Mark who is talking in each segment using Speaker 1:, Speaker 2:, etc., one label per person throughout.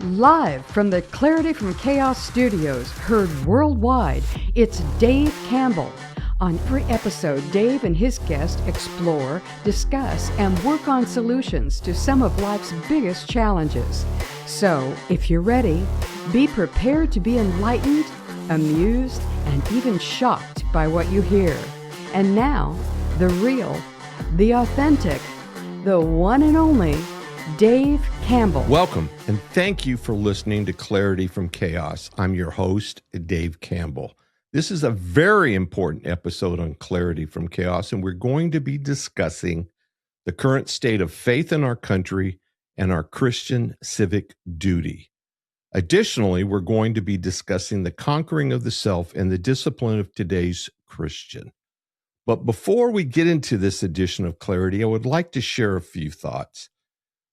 Speaker 1: Live from the Clarity from Chaos studios, heard worldwide, it's Dave Campbell. On every episode, Dave and his guests explore, discuss, and work on solutions to some of life's biggest challenges. So, if you're ready, be prepared to be enlightened, amused, and even shocked by what you hear. And now, the real, the authentic, the one and only Dave Campbell.
Speaker 2: Welcome, and thank you for listening to Clarity from Chaos. I'm your host, Dave Campbell. This is a very important episode on Clarity from Chaos, and we're going to be discussing the current state of faith in our country and our Christian civic duty. Additionally, we're going to be discussing the conquering of the self and the discipline of today's Christian. But before we get into this edition of Clarity, I would like to share a few thoughts.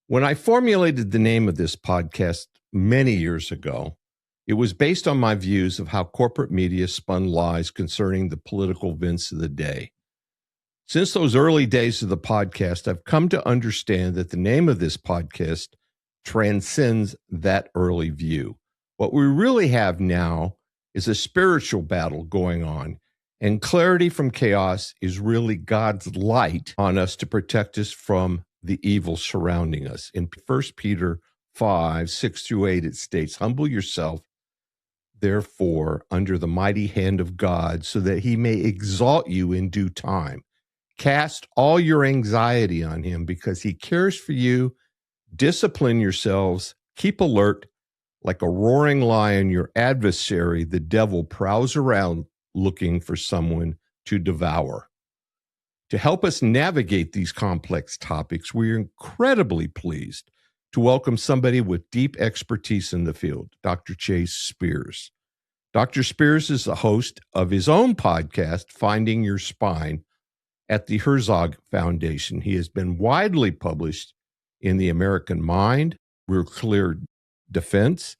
Speaker 2: When I formulated the name of this podcast many years ago, it was based on my views of how corporate media spun lies concerning the political events of the day. Since those early days of the podcast, I've come to understand that the name of this podcast transcends that early view. What we really have now is a spiritual battle going on, and Clarity from Chaos is really God's light on us to protect us from the evil surrounding us. In 1 Peter 5, 6 through 8, it states, "Humble yourself, therefore, under the mighty hand of God, so that he may exalt you in due time. Cast all your anxiety on him because he cares for you. Discipline yourselves. Keep alert. Like a roaring lion, your adversary, the devil, prowls around looking for someone to devour." To help us navigate these complex topics, we're incredibly pleased to welcome somebody with deep expertise in the field, Dr. Chase Spears. Dr. Spears is the host of his own podcast, Finding Your Spine, at the Herzog Foundation. He has been widely published in The American Mind, Real Clear Defense,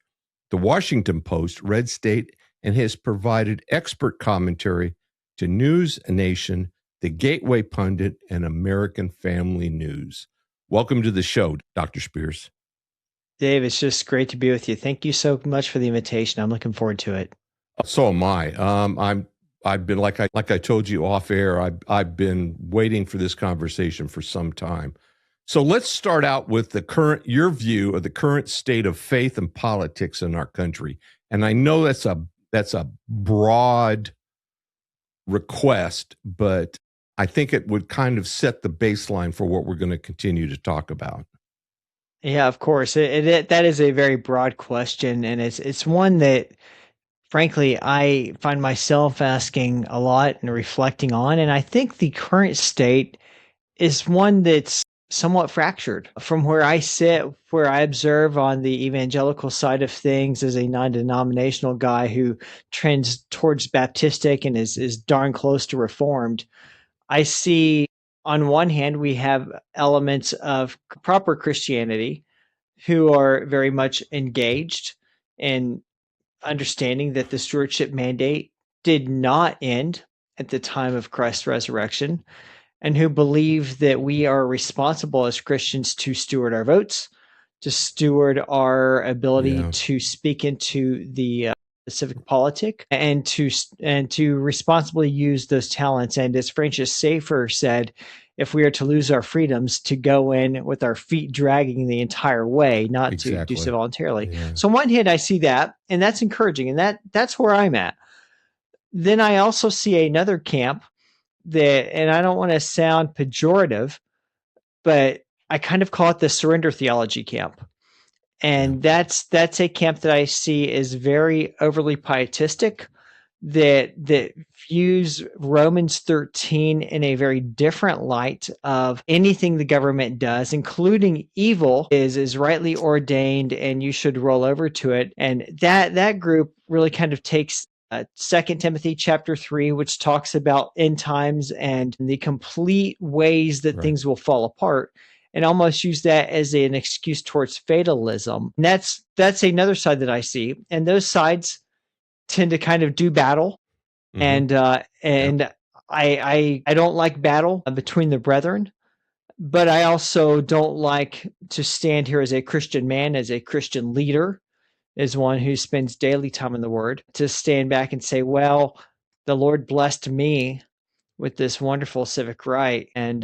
Speaker 2: The Washington Post, Red State, and has provided expert commentary to News Nation, The Gateway Pundit, and American Family News. Welcome to the show, Dr. Spears.
Speaker 3: Dave, it's just great to be with you. Thank you so much for the invitation. I'm looking forward to it.
Speaker 2: So am I. I've been like I told you off air. I've been waiting for this conversation for some time. So let's start out with your view of the current state of faith and politics in our country. And I know that's a broad request, but I think it would kind of set the baseline for what we're going to continue to talk about.
Speaker 3: Yeah, of course. That is a very broad question, and it's one that, frankly, I find myself asking a lot and reflecting on. And I think the current state is one that's somewhat fractured from where I sit, where I observe on the evangelical side of things as a non-denominational guy who trends towards Baptistic and is darn close to Reformed. I see on one hand, we have elements of proper Christianity who are very much engaged in understanding that the stewardship mandate did not end at the time of Christ's resurrection, and who believe that we are responsible as Christians to steward our votes, to steward our ability to speak into the civic politic, and to responsibly use those talents. And as Francis Schaeffer said, if we are to lose our freedoms, to go in with our feet dragging the entire way, not to do so voluntarily. Yeah. So on one hand, I see that, and that's encouraging, and that's where I'm at. Then I also see another camp that, and I don't want to sound pejorative, but I kind of call it the surrender theology camp. And that's a camp that I see is very overly pietistic, that views Romans 13 in a very different light of anything the government does, including evil, is rightly ordained and you should roll over to it. And that group really kind of takes 2 Timothy chapter 3, which talks about end times and the complete ways that things will fall apart, and almost use that as an excuse towards fatalism. And that's another side that I see. And those sides tend to kind of do battle. Mm-hmm. And I don't like battle between the brethren, But I also don't like to stand here as a Christian man, as a Christian leader, as one who spends daily time in the Word, to stand back and say, well, the Lord blessed me with this wonderful civic right, and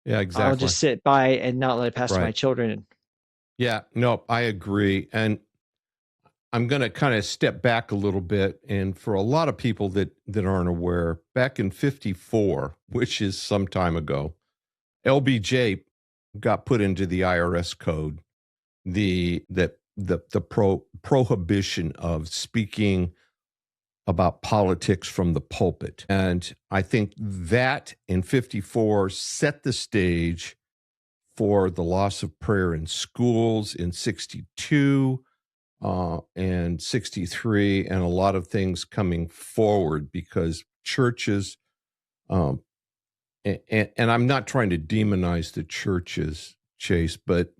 Speaker 2: Yeah,
Speaker 3: I'll
Speaker 2: exactly.
Speaker 3: just sit by and not let it pass to my
Speaker 2: Right.
Speaker 3: children.
Speaker 2: Yeah, no, I agree. And I'm going to kind of step back a little bit. And for a lot of people that aren't aware, back in 54, which is some time ago, LBJ got put into the IRS code, the prohibition of speaking about politics from the pulpit. And I think that in 54 set the stage for the loss of prayer in schools in 62 and 63, and a lot of things coming forward because churches, um, and I'm not trying to demonize the churches, Chase, but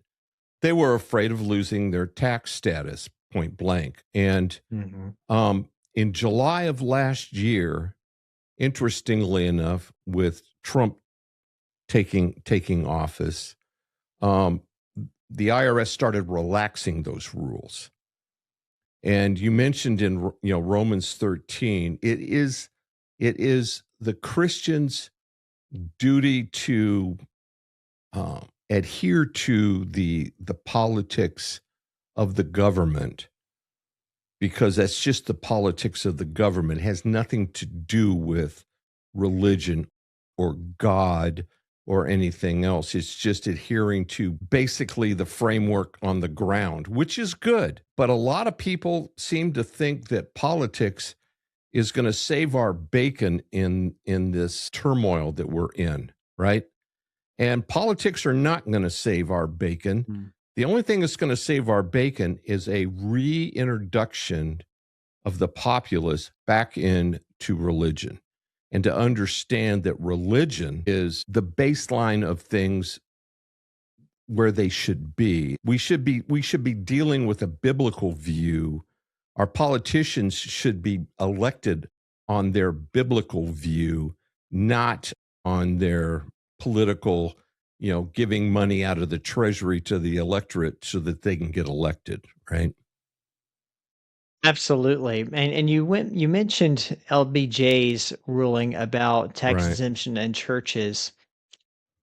Speaker 2: they were afraid of losing their tax status, point blank. And in July of last year, interestingly enough, with Trump taking office, the IRS started relaxing those rules. And you mentioned in Romans 13, it is the Christian's duty to adhere to the politics of the government, because that's just the politics of the government. It has nothing to do with religion or God or anything else. It's just adhering to basically the framework on the ground, which is good. But a lot of people seem to think that politics is going to save our bacon in this turmoil that we're in, right? And politics are not going to save our bacon. Mm. The only thing that's going to save our bacon is a reintroduction of the populace back into religion, and to understand that religion is the baseline of things where they should be. We should be dealing with a biblical view. Our politicians should be elected on their biblical view, not on their political, giving money out of the treasury to the electorate so that they can get elected, right?
Speaker 3: Absolutely. And you mentioned LBJ's ruling about tax
Speaker 2: Right.
Speaker 3: exemption in churches.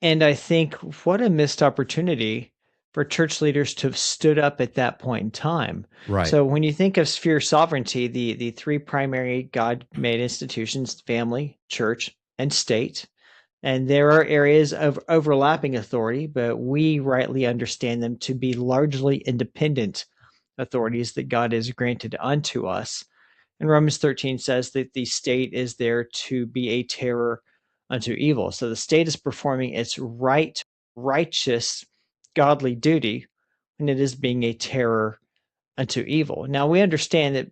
Speaker 3: And I think what a missed opportunity for church leaders to have stood up at that point in time.
Speaker 2: Right.
Speaker 3: So when you think of sphere sovereignty, the three primary God-made institutions, family, church, and state, and there are areas of overlapping authority, but we rightly understand them to be largely independent authorities that God has granted unto us. And Romans 13 says that the state is there to be a terror unto evil. So the state is performing its righteous, godly duty, and it is being a terror unto evil. Now we understand that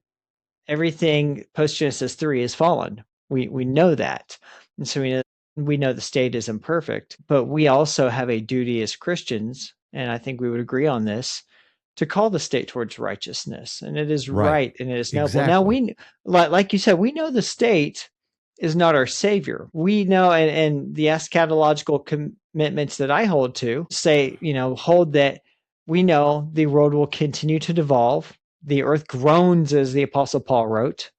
Speaker 3: everything post Genesis 3 is fallen. We know that. And so we know the state is imperfect, but we also have a duty as Christians, and I think we would agree on this, to call the state towards righteousness, and it is right and it is noble.
Speaker 2: Exactly.
Speaker 3: Now we, like you said, we know the state is not our savior. We know, and the eschatological commitments that I hold to say, hold that we know the world will continue to devolve. The earth groans, as the Apostle Paul wrote,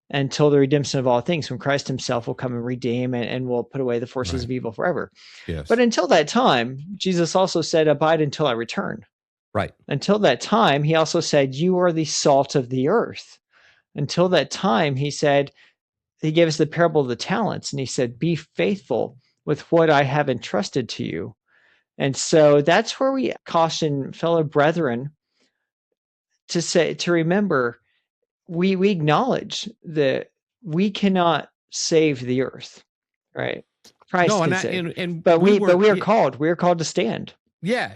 Speaker 3: until the redemption of all things, when Christ himself will come and redeem and will put away the forces of evil forever.
Speaker 2: Yes.
Speaker 3: But until that time, Jesus also said, abide until I return.
Speaker 2: Right.
Speaker 3: Until that time, he also said, you are the salt of the earth. Until that time, he said, he gave us the parable of the talents, and he said, be faithful with what I have entrusted to you. And so that's where we caution fellow brethren to remember, we acknowledge that we cannot save the earth, right? Christ can save. But we are called. We are called to stand.
Speaker 2: Yeah.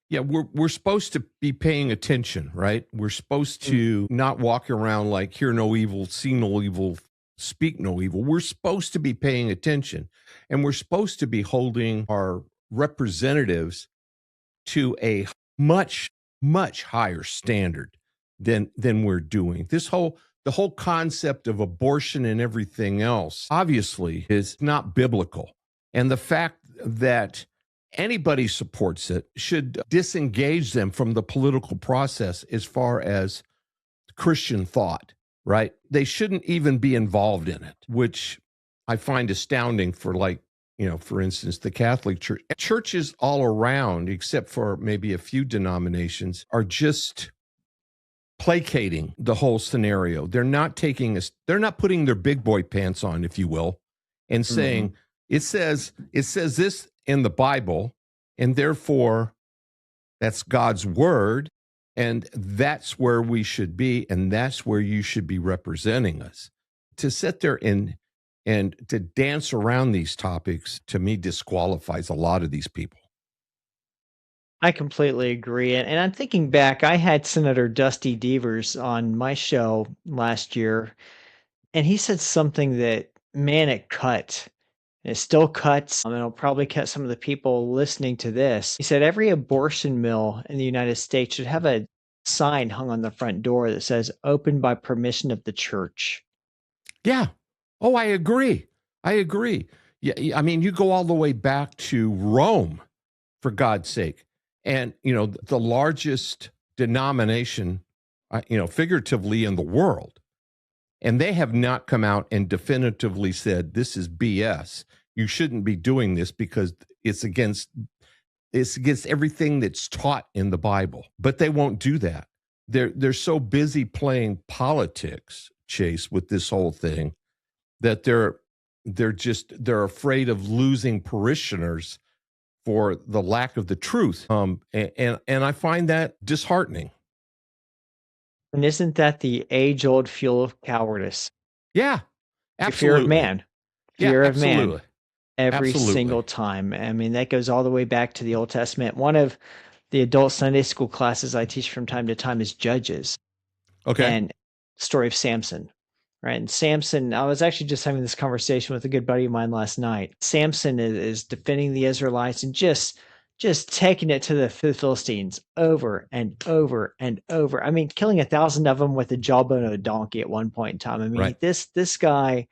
Speaker 2: We're supposed to be paying attention, right? We're supposed to not walk around like hear no evil, see no evil, speak no evil. We're supposed to be paying attention, and we're supposed to be holding our representatives to a much, much higher standard than we're doing. The whole concept of abortion and everything else obviously is not biblical. And the fact that anybody supports it should disengage them from the political process as far as Christian thought, right? They shouldn't even be involved in it, which I find astounding for, like, for instance, the Catholic Church. Churches all around, except for maybe a few denominations, are just placating the whole scenario. They're not putting their big boy pants on, if you will, and saying, it says this in the Bible, and therefore that's God's word, and that's where we should be, and that's where you should be representing us. To sit there and to dance around these topics, to me, disqualifies a lot of these people.
Speaker 3: I completely agree. And I'm thinking back, I had Senator Dusty Devers on my show last year, and he said something that, man, it cut. It still cuts, and it'll probably cut some of the people listening to this. He said every abortion mill in the United States should have a sign hung on the front door that says, "Open by permission of the church."
Speaker 2: Yeah. Oh, I agree. Yeah, I mean, you go all the way back to Rome, for God's sake. And, the largest denomination, figuratively, in the world. And they have not come out and definitively said, this is BS. You shouldn't be doing this because it's against everything that's taught in the Bible. But they won't do that. They're so busy playing politics, Chase, with this whole thing, that they're afraid of losing parishioners for the lack of the truth. And I find that disheartening.
Speaker 3: And isn't that the age-old fuel of cowardice?
Speaker 2: Yeah,
Speaker 3: The
Speaker 2: absolutely.
Speaker 3: fear of man. Fear of
Speaker 2: absolutely.
Speaker 3: man. Every
Speaker 2: Absolutely.
Speaker 3: single time. I mean, that goes all the way back to the Old Testament. One of the adult Sunday school classes I teach from time to time is Judges.
Speaker 2: Okay.
Speaker 3: And story of Samson, right? And Samson, I was actually just having this conversation with a good buddy of mine last night. Samson is defending the Israelites and just taking it to the Philistines over and over and over. I mean, killing 1,000 of them with the jawbone of a donkey at one point in time. I mean,
Speaker 2: Right.
Speaker 3: this guy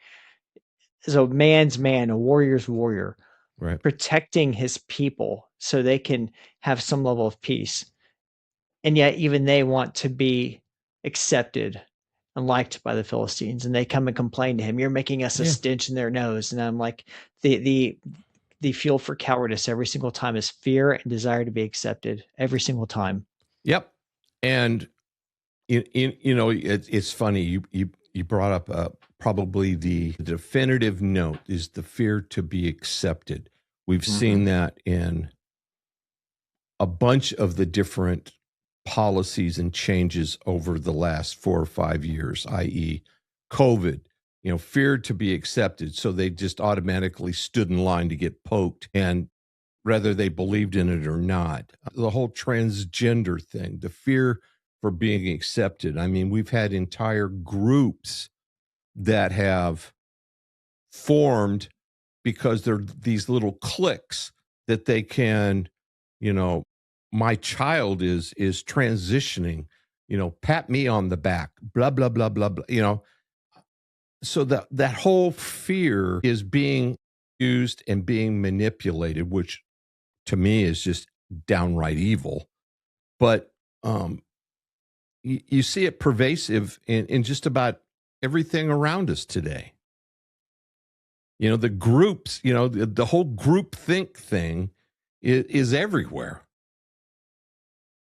Speaker 3: is a man's man, a warrior's warrior,
Speaker 2: Right.
Speaker 3: protecting his people so they can have some level of peace. And yet even they want to be accepted and liked by the Philistines, and they come and complain to him, "You're making us a stench in their nose." And I'm like, the fuel for cowardice every single time is fear and desire to be accepted every single time.
Speaker 2: Yep. And it's funny, you brought up probably the definitive note is the fear to be accepted. We've seen that in a bunch of the different policies and changes over the last 4 or 5 years, i.e. COVID, feared to be accepted. So they just automatically stood in line to get poked, and whether they believed in it or not. The whole transgender thing, the fear for being accepted. I mean, we've had entire groups that have formed because they're these little cliques that they can, my child is transitioning, pat me on the back, blah, blah, blah, blah, blah, So that whole fear is being used and being manipulated, which to me is just downright evil. But you see it pervasive in just about everything around us today. The groups, the whole group think thing is everywhere.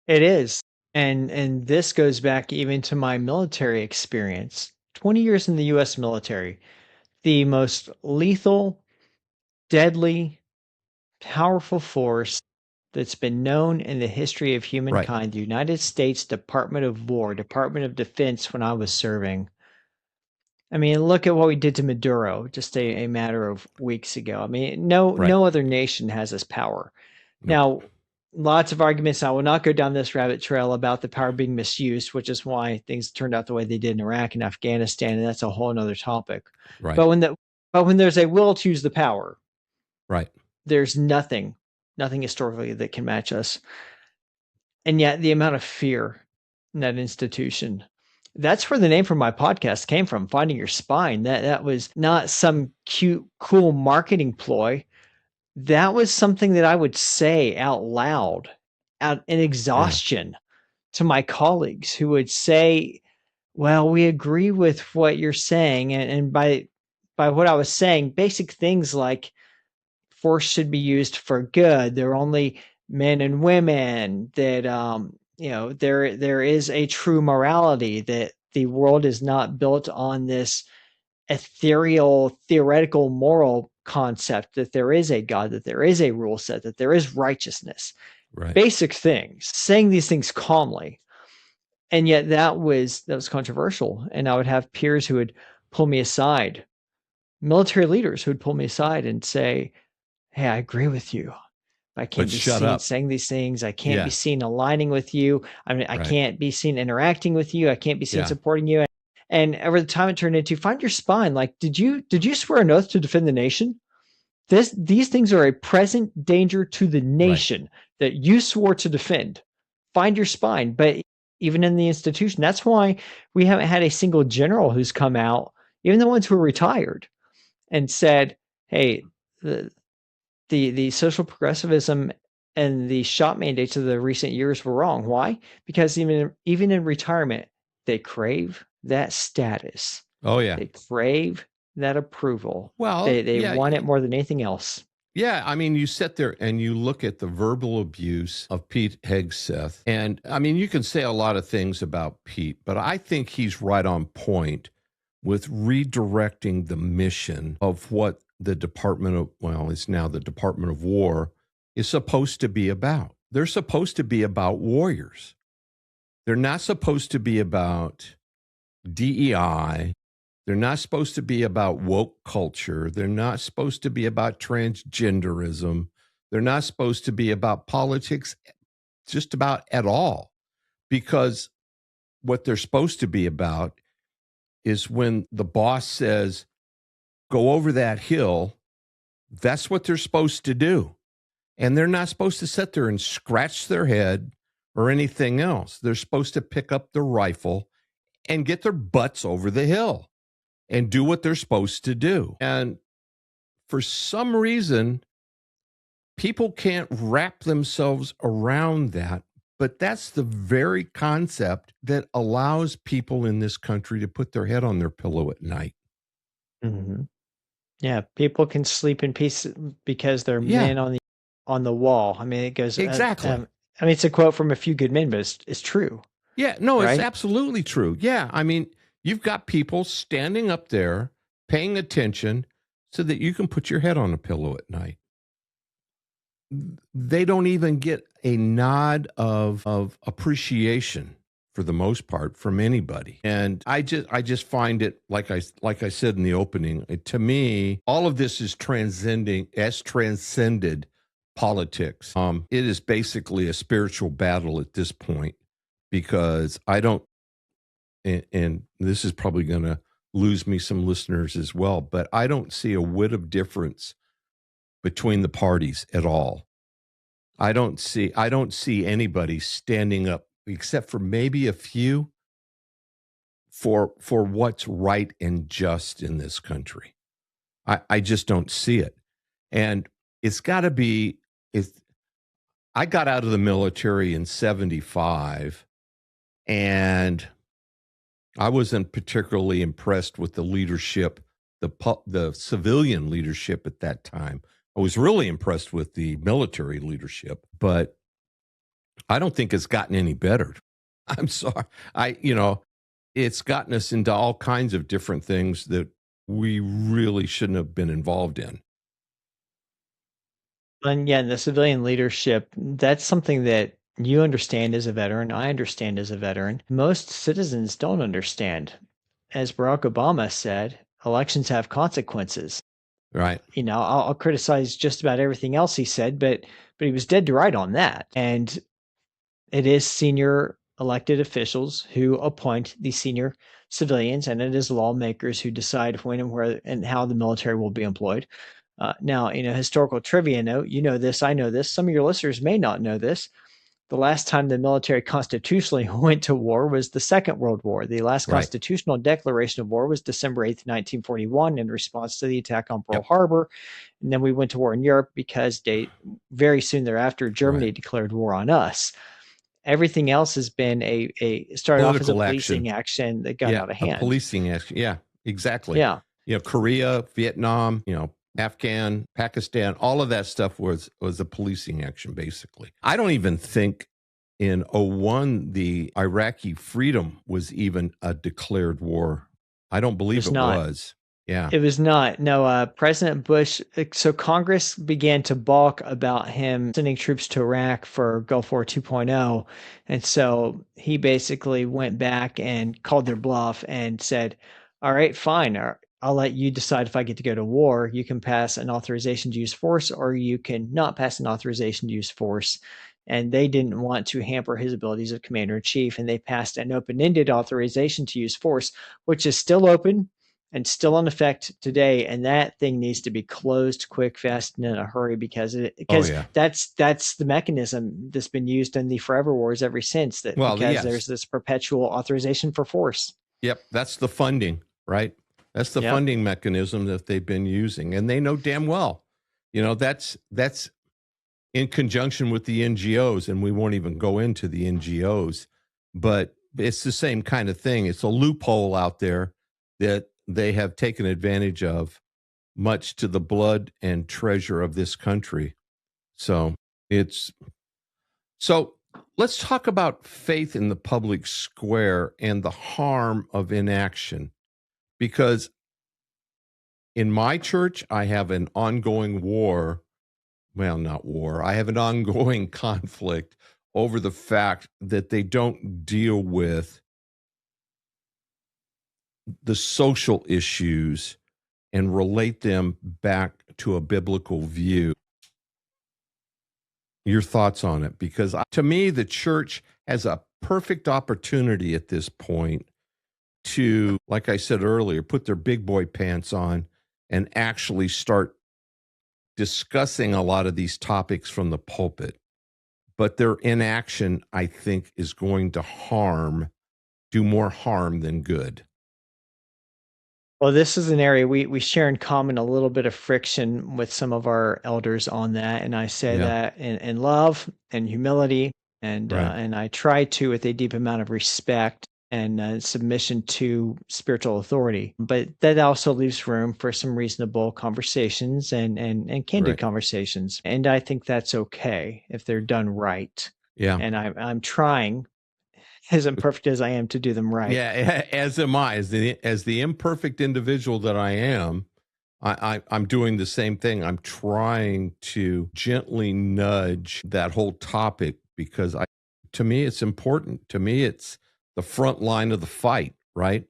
Speaker 3: It is. And this goes back even to my military experience. 20 years in the US military. The most lethal, deadly, powerful force that's been known in the history of humankind, the United States Department of War, Department of Defense, when I was serving. I mean, look at what we did to Maduro just a matter of weeks ago. I mean, no other nation has this power. Now, lots of arguments. I will not go down this rabbit trail about the power being misused, which is why things turned out the way they did in Iraq and Afghanistan, and that's a whole other topic.
Speaker 2: Right.
Speaker 3: But when there's a will to use the power,
Speaker 2: right,
Speaker 3: there's nothing historically that can match us. And yet the amount of fear in that institution. That's where the name for my podcast came from, Finding Your Spine. That was not some cute, cool marketing ploy. that was something that I would say out loud, out in
Speaker 2: Yeah.
Speaker 3: exhaustion to my colleagues who would say, well, we agree with what you're saying. And by what I was saying, basic things like force should be used for good. They're only men and women, that there is a true morality, that the world is not built on this ethereal, theoretical, moral concept, that there is a God, that there is a rule set, that there is righteousness.
Speaker 2: Right.
Speaker 3: Basic things, saying these things calmly. And yet that was controversial. And I would have peers who would pull me aside, military leaders who would pull me aside and say, hey, I agree with you. I
Speaker 2: But
Speaker 3: can't be
Speaker 2: shut
Speaker 3: seen
Speaker 2: up.
Speaker 3: saying these things. I can't be
Speaker 2: Yeah.
Speaker 3: seen aligning with you. I mean, I
Speaker 2: Right.
Speaker 3: can't be seen interacting with you. I can't be seen
Speaker 2: Yeah.
Speaker 3: supporting you. And over the time, it turned into, find your spine. Like, did you swear an oath to defend the nation? These things are a present danger to the
Speaker 2: Right.
Speaker 3: nation that you swore to defend. Find your spine. But even in the institution, that's why we haven't had a single general who's come out, even the ones who are retired, and said, hey, the social progressivism and the shop mandates of the recent years were wrong. Why? Because even in retirement, they crave that status.
Speaker 2: Oh yeah.
Speaker 3: They crave that approval.
Speaker 2: Well,
Speaker 3: They
Speaker 2: yeah.
Speaker 3: want it more than anything else.
Speaker 2: Yeah, I mean, you sit there and you look at the verbal abuse of Pete Hegseth, and I mean, you can say a lot of things about Pete, but I think he's right on point with redirecting the mission of what the Department of, well, it's now the Department of War, is supposed to be about. They're supposed to be about warriors. They're not supposed to be about DEI. They're not supposed to be about woke culture. They're not supposed to be about transgenderism. They're not supposed to be about politics just about at all. Because what they're supposed to be about is when the boss says, go over that hill, that's what they're supposed to do. And they're not supposed to sit there and scratch their head or anything else. They're supposed to pick up the rifle and get their butts over the hill and do what they're supposed to do. And for some reason, people can't wrap themselves around that. But that's the very concept that allows people in this country to put their head on their pillow at night.
Speaker 3: Mm-hmm. Yeah, people can sleep in peace because they're
Speaker 2: Yeah,
Speaker 3: men on the wall. I mean, it goes.
Speaker 2: exactly.
Speaker 3: I mean, it's a quote from A Few Good Men, but it's true,
Speaker 2: Yeah, no, it's
Speaker 3: right?
Speaker 2: absolutely true. Yeah, I mean, you've got people standing up there paying attention so that you can put your head on a pillow at night. They don't even get a nod of appreciation for the most part from anybody. And I just find it, like I said in the opening, to me, all of this is transcended politics. It is basically a spiritual battle at this point because I don't, and this is probably going to lose me some listeners as well, but I don't see a whit of difference between the parties at all. I don't see anybody standing up except for maybe a few for what's right and just in this country. I just don't see it. And it's got to be if I got out of the military in 75 and I wasn't particularly impressed with the leadership, the civilian leadership at that time. I was really impressed with the military leadership, but I don't think it's gotten any better. I'm sorry. It's gotten us into all kinds of different things that we really shouldn't have been involved in.
Speaker 3: And yeah, the civilian leadership, that's something that you understand as a veteran. I understand as a veteran. Most citizens don't understand. As Barack Obama said, elections have consequences.
Speaker 2: Right.
Speaker 3: I'll criticize just about everything else he said, but he was dead to right on that. And it is senior elected officials who appoint the senior civilians, and it is lawmakers who decide when and where and how the military will be employed. Now, historical trivia note, you know this, I know this. Some of your listeners may not know this. The last time the military constitutionally went to war was the Second World War. The last
Speaker 2: Right.
Speaker 3: constitutional declaration of war was December 8th, 1941, in response to the attack on Pearl
Speaker 2: Yep.
Speaker 3: Harbor. And then we went to war in Europe because very soon thereafter, Germany
Speaker 2: Right.
Speaker 3: declared war on us. Everything else has been started off as a
Speaker 2: Political
Speaker 3: policing action that got
Speaker 2: Yeah,
Speaker 3: out of
Speaker 2: a
Speaker 3: hand.
Speaker 2: policing action. Yeah, exactly.
Speaker 3: Yeah.
Speaker 2: Korea, Vietnam, Afghan, Pakistan, all of that stuff was a policing action, basically. I don't even think in '01 the Iraqi freedom was even a declared war. I don't believe it was. Yeah.
Speaker 3: It was not. No, President Bush. So Congress began to balk about him sending troops to Iraq for Gulf War 2.0. And so he basically went back and called their bluff and said, all right, fine. I'll let you decide if I get to go to war. You can pass an authorization to use force, or you can not pass an authorization to use force. And they didn't want to hamper his abilities of commander in chief. And they passed an open-ended authorization to use force, which is still open and still in effect today. And that thing needs to be closed quick, fast, and in a hurry, because that's the mechanism that's been used in the forever wars ever since. There's this perpetual authorization for force.
Speaker 2: Yep. That's the funding, right? That's the funding mechanism that they've been using. And they know damn well, that's in conjunction with the NGOs, and we won't even go into the NGOs, but it's the same kind of thing. It's a loophole out there that they have taken advantage of, much to the blood and treasure of this country. So let's talk about faith in the public square and the harm of inaction. Because in my church, I have an ongoing I have an ongoing conflict over the fact that they don't deal with the social issues and relate them back to a biblical view. Your thoughts on it? Because to me, the church has a perfect opportunity at this point to, like I said earlier, put their big boy pants on and actually start discussing a lot of these topics from the pulpit. But their inaction, I think, is going to do more harm than good.
Speaker 3: Well, this is an area we share in common a little bit of friction with some of our elders on that. And I say that in love and humility, and I try to with a deep amount of respect and submission to spiritual authority. But that also leaves room for some reasonable conversations and candid conversations. And I think that's okay if they're done right.
Speaker 2: Yeah.
Speaker 3: And I'm trying, as imperfect as I am, to do them right.
Speaker 2: Yeah, as am I. As the imperfect individual that I am, I'm doing the same thing. I'm trying to gently nudge that whole topic because to me, it's important. To me, it's the front line of the fight, right?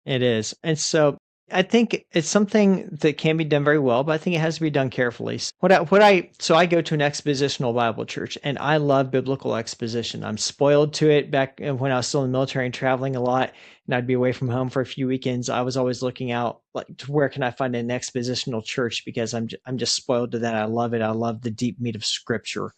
Speaker 3: It is. And so I think it's something that can be done very well, but I think it has to be done carefully. So I go to an expositional Bible church, and I love biblical exposition. I'm spoiled to it. Back when I was still in the military and traveling a lot, and I'd be away from home for a few weekends, I was always looking out to where can I find an expositional church, because I'm just spoiled to that. I love it. I love the deep meat of Scripture.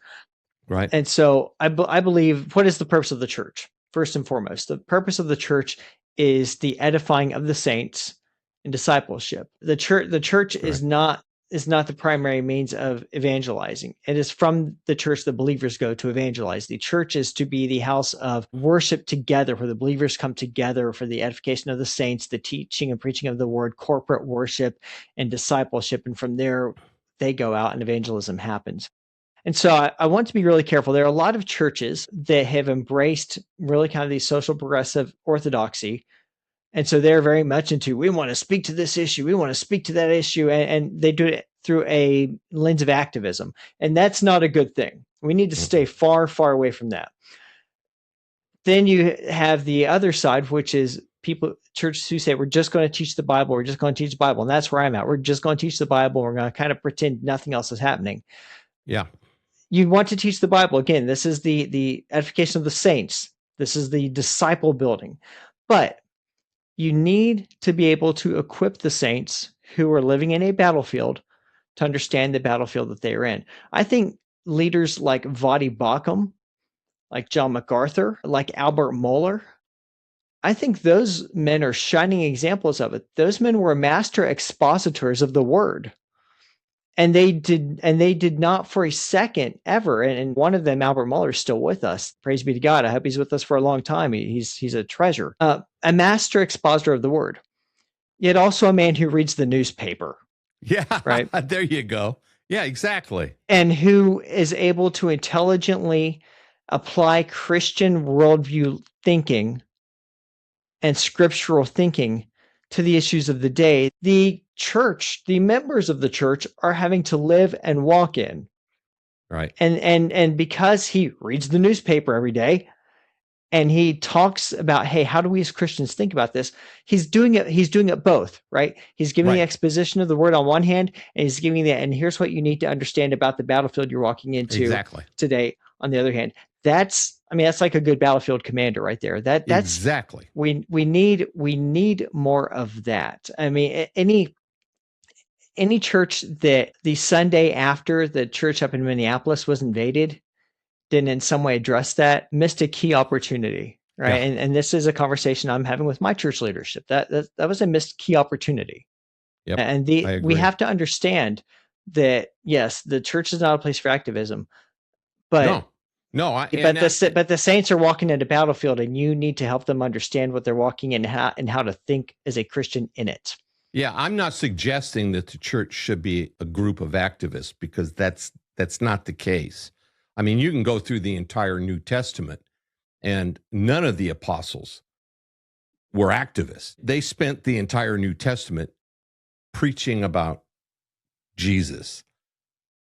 Speaker 2: Right.
Speaker 3: And so I believe, what is the purpose of the church? First and foremost, the purpose of the church is the edifying of the saints and discipleship. The church is not the primary means of evangelizing. It is from the church that believers go to evangelize. The church is to be the house of worship together, where the believers come together for the edification of the saints, the teaching and preaching of the word, corporate worship and discipleship. And from there, they go out and evangelism happens. And so I want to be really careful. There are a lot of churches that have embraced really kind of the social progressive orthodoxy. And so they're very much into, we want to speak to this issue, we want to speak to that issue, and they do it through a lens of activism. And that's not a good thing. We need to stay far, far away from that. Then you have the other side, which is churches who say, we're just going to teach the Bible, we're just going to teach the Bible. And that's where I'm at. We're just going to teach the Bible. We're going to kind of pretend nothing else is happening.
Speaker 2: Yeah.
Speaker 3: You want to teach the Bible. Again, this is the edification of the saints. This is the disciple building. But you need to be able to equip the saints who are living in a battlefield to understand the battlefield that they are in. I think leaders like Vadi Bakum, like John MacArthur, like Albert Mohler, I think those men are shining examples of it. Those men were master expositors of the word. And they did not for a second ever. And one of them, Albert Mohler, is still with us. Praise be to God. I hope he's with us for a long time. He's a treasure. A master expositor of the word, yet also a man who reads the newspaper.
Speaker 2: Yeah,
Speaker 3: right.
Speaker 2: There you go. Yeah, exactly.
Speaker 3: And who is able to intelligently apply Christian worldview thinking and scriptural thinking to the issues of the day. The church, the members of the church, are having to live and walk in.
Speaker 2: Right.
Speaker 3: And because he reads the newspaper every day and he talks about, hey, how do we as Christians think about this? He's doing it both, right? He's giving the exposition of the word on one hand, and he's giving that, and here's what you need to understand about the battlefield you're walking into today on the other hand. That's like a good battlefield commander right there. That's
Speaker 2: exactly.
Speaker 3: We need more of that. I mean, any church that the Sunday after the church up in Minneapolis was invaded didn't in some way address that, missed a key opportunity, right? Yeah. And this is a conversation I'm having with my church leadership. That was a missed key opportunity.
Speaker 2: Yep,
Speaker 3: and we have to understand that, yes, the church is not a place for activism, but but the saints are walking into battlefield, and you need to help them understand what they're walking in and how to think as a Christian in it.
Speaker 2: Yeah, I'm not suggesting that the church should be a group of activists, because that's not the case. I mean, you can go through the entire New Testament, and none of the apostles were activists. They spent the entire New Testament preaching about Jesus,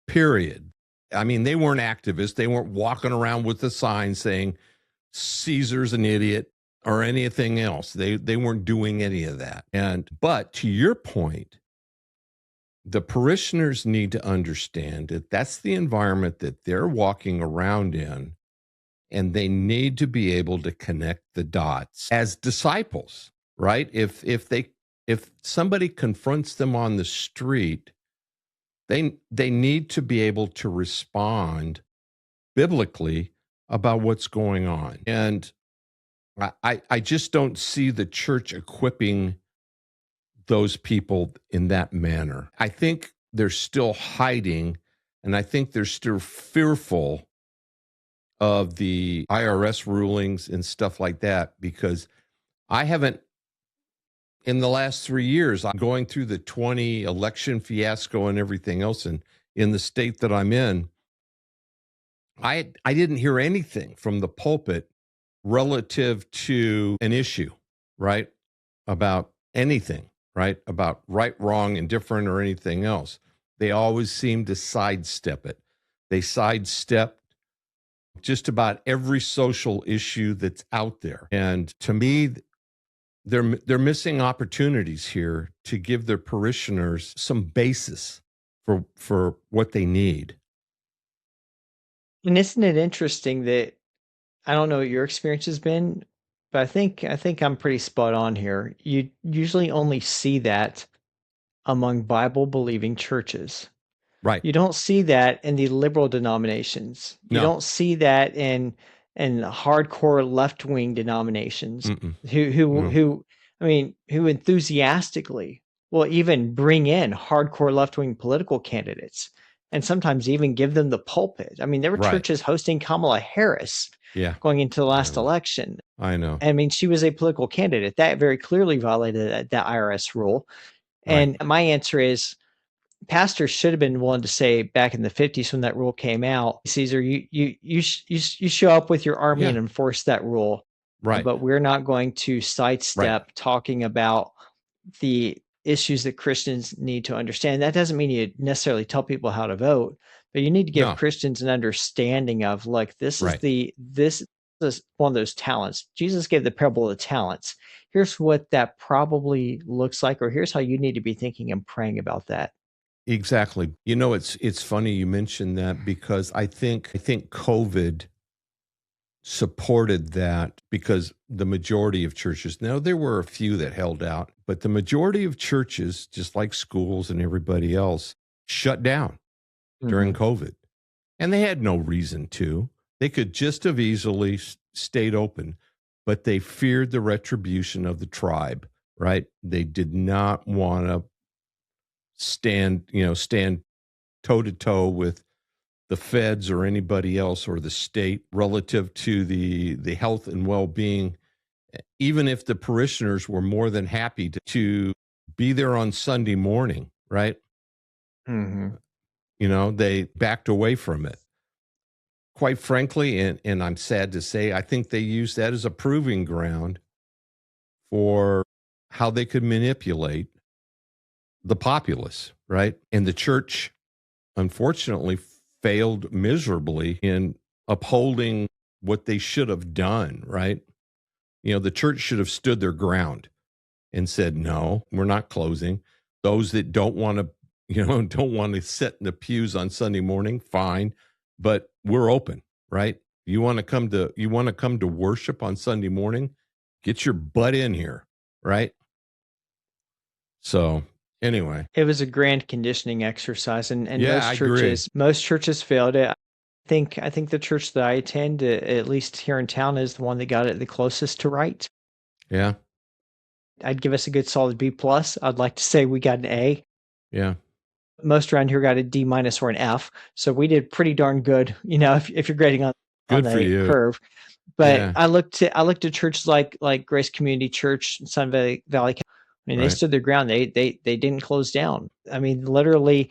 Speaker 2: period. I mean, they weren't activists. They weren't walking around with a sign saying Caesar's an idiot or anything else. They weren't doing any of that. But to your point, the parishioners need to understand that that's the environment that they're walking around in, and they need to be able to connect the dots as disciples, right? If somebody confronts them on the street, they need to be able to respond biblically about what's going on. And I just don't see the church equipping those people in that manner. I think they're still hiding, and I think they're still fearful of the IRS rulings and stuff like that, because I haven't, in the last 3 years, I'm going through the 20 election fiasco and everything else, and in the state that I'm in, I didn't hear anything from the pulpit relative to an issue, right? About anything, right? About right, wrong, indifferent, or anything else. They always seem to sidestep it. They sidestep just about every social issue that's out there. And to me, they're missing opportunities here to give their parishioners some basis for what they need.
Speaker 3: And isn't it interesting that, I don't know what your experience has been, but I think I'm pretty spot on here. You usually only see that among Bible-believing churches.
Speaker 2: Right.
Speaker 3: You don't see that in the liberal denominations. You don't see that in hardcore left-wing denominations who enthusiastically will even bring in hardcore left-wing political candidates and sometimes even give them the pulpit. I mean, there were churches hosting Kamala Harris going into the last election.
Speaker 2: I know.
Speaker 3: I mean, she was a political candidate. That very clearly violated that IRS rule. And my answer is, pastors should have been willing to say back in the 50s when that rule came out, Caesar, you show up with your army and enforce that rule.
Speaker 2: Right.
Speaker 3: But we're not going to sidestep talking about the issues that Christians need to understand. That doesn't mean you necessarily tell people how to vote, but you need to give Christians an understanding of, like, this is one of those talents. Jesus gave the parable of the talents. Here's what that probably looks like, or here's how you need to be thinking and praying about that.
Speaker 2: Exactly. You know, it's funny you mentioned that, because I think COVID supported that, because the majority of churches, now there were a few that held out, but the majority of churches, just like schools and everybody else, shut down during COVID. And they had no reason to. They could just have easily stayed open, but they feared the retribution of the tribe, right? They did not want to stand toe to toe with the feds or anybody else or the state relative to the health and well-being, even if the parishioners were more than happy to be there on Sunday morning, right?
Speaker 3: Mm-hmm.
Speaker 2: They backed away from it. Quite frankly, and I'm sad to say, I think they used that as a proving ground for how they could manipulate the populace, right? And the church, unfortunately, failed miserably in upholding what they should have done, right? The church should have stood their ground and said, no, we're not closing. Those that don't want to, don't want to sit in the pews on Sunday morning, fine, but we're open, right? You want to come to worship on Sunday morning? Get your butt in here, right? So anyway,
Speaker 3: It was a grand conditioning exercise, and
Speaker 2: yeah, I agree.
Speaker 3: most churches failed it. I think the church that I attend, at least here in town, is the one that got it the closest to right.
Speaker 2: Yeah,
Speaker 3: I'd give us a good solid B plus. I'd like to say we got an A.
Speaker 2: yeah.
Speaker 3: Most around here got a D minus or an F. So we did pretty darn good, if you're grading on
Speaker 2: Good for
Speaker 3: the
Speaker 2: you.
Speaker 3: curve. But
Speaker 2: Yeah.
Speaker 3: I looked at churches like Grace Community Church in Sun Valley. I mean, they
Speaker 2: Right.
Speaker 3: stood their ground. They didn't close down. I mean, literally,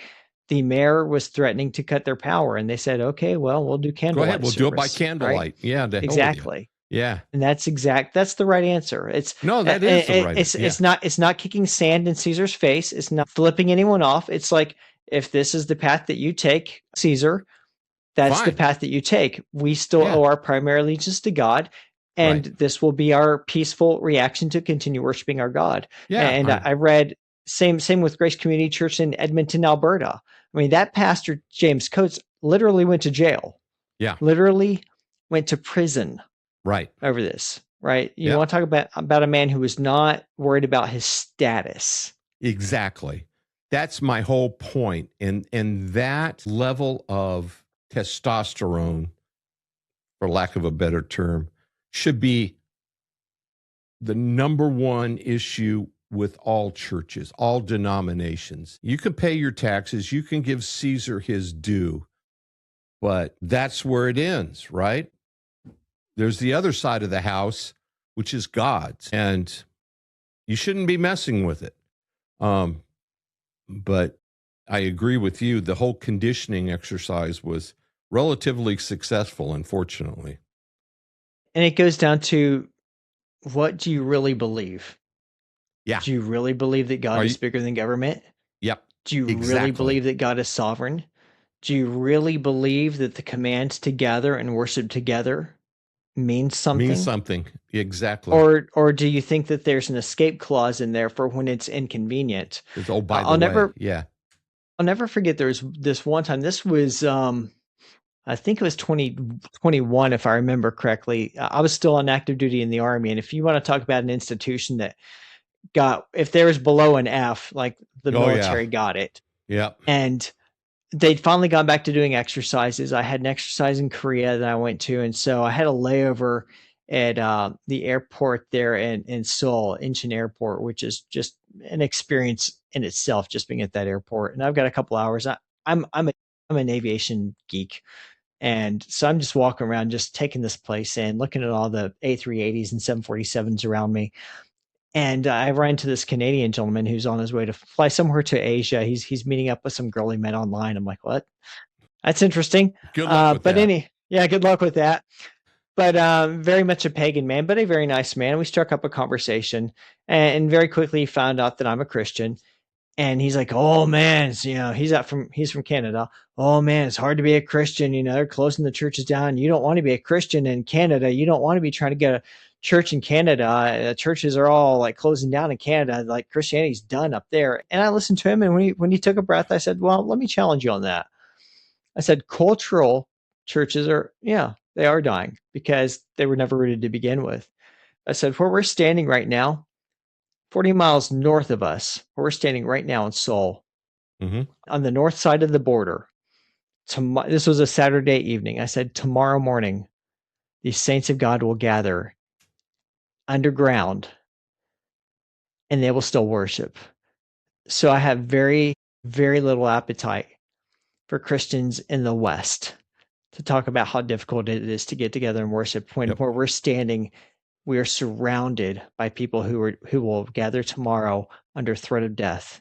Speaker 3: the mayor was threatening to cut their power, and they said, "Okay, well, we'll do
Speaker 2: Go
Speaker 3: candlelight
Speaker 2: ahead. We'll do it by
Speaker 3: service," right?
Speaker 2: candlelight. Yeah, to hell with you.
Speaker 3: Exactly.
Speaker 2: Yeah.
Speaker 3: And that's the right answer.
Speaker 2: No, that is the right.
Speaker 3: It's not kicking sand in Caesar's face. It's not flipping anyone off. It's like, if this is the path that you take, Caesar, that's the
Speaker 2: Fine.
Speaker 3: path that you take. We still
Speaker 2: Yeah.
Speaker 3: owe our primary allegiance to God, and
Speaker 2: Right.
Speaker 3: this will be our peaceful reaction to continue worshiping our God.
Speaker 2: Yeah.
Speaker 3: And I read same with Grace Community Church in Edmonton, Alberta. I mean, that pastor, James Coates, literally went to jail.
Speaker 2: Yeah.
Speaker 3: Literally went to prison
Speaker 2: Right.
Speaker 3: over this, right? You
Speaker 2: Yeah.
Speaker 3: want to talk about a man who was not worried about his status.
Speaker 2: Exactly. That's my whole point. And that level of testosterone, for lack of a better term, should be the number one issue with all churches, all denominations. You can pay your taxes, you can give Caesar his due, but that's where it ends, right? There's the other side of the house, which is God's, and you shouldn't be messing with it. But I agree with you. The whole conditioning exercise was relatively successful, unfortunately.
Speaker 3: And it goes down to, what do you really believe?
Speaker 2: Yeah.
Speaker 3: Do you really believe that God is bigger than government?
Speaker 2: Yep.
Speaker 3: Do you
Speaker 2: Exactly.
Speaker 3: really believe that God is sovereign? Do you really believe that the command to gather and worship together means something?
Speaker 2: Means something. Exactly.
Speaker 3: Or do you think that there's an escape clause in there for when it's inconvenient?
Speaker 2: It's, oh, by the way. Yeah.
Speaker 3: I'll never forget, there was this one time. This was I think it was 2021, if I remember correctly. I was still on active duty in the Army, and if you want to talk about an institution that if there was below an F, like the military got it.
Speaker 2: Yeah.
Speaker 3: And they'd finally gone back to doing exercises. I had an exercise in Korea that I went to, and so I had a layover at the airport there in Seoul, Incheon Airport, which is just an experience in itself, just being at that airport. And I've got a couple hours. I'm an aviation geek, and so I'm just walking around, just taking this place in, looking at all the A380s and 747s around me. And I ran into this Canadian gentleman who's on his way to fly somewhere to Asia. He's meeting up with some girl he met online. I'm like, what? That's interesting.
Speaker 2: Good luck with
Speaker 3: that. Good luck with that. But very much a pagan man, but a very nice man. We struck up a conversation, and very quickly found out that I'm a Christian. And he's like, "Oh man, he's from Canada. Oh man, it's hard to be a Christian. They're closing the churches down. You don't want to be a Christian in Canada. You don't want to be trying to get a church in Canada. Churches are all like closing down in Canada. Like, Christianity's done up there." And I listened to him, and when he took a breath, I said, "Well, let me challenge you on that." I said, cultural churches they are dying because they were never rooted to begin with. I said, where we're standing right now, 40 miles north of us, where we're standing right now in Seoul,
Speaker 2: Mm-hmm.
Speaker 3: on the north side of the border, This was a Saturday evening. I said, tomorrow morning, these saints of God will gather underground and they will still worship. So I have very, very little appetite for Christians in the West to talk about how difficult it is to get together and worship when
Speaker 2: Yep.
Speaker 3: where we're standing, we are surrounded by people who will gather tomorrow under threat of death.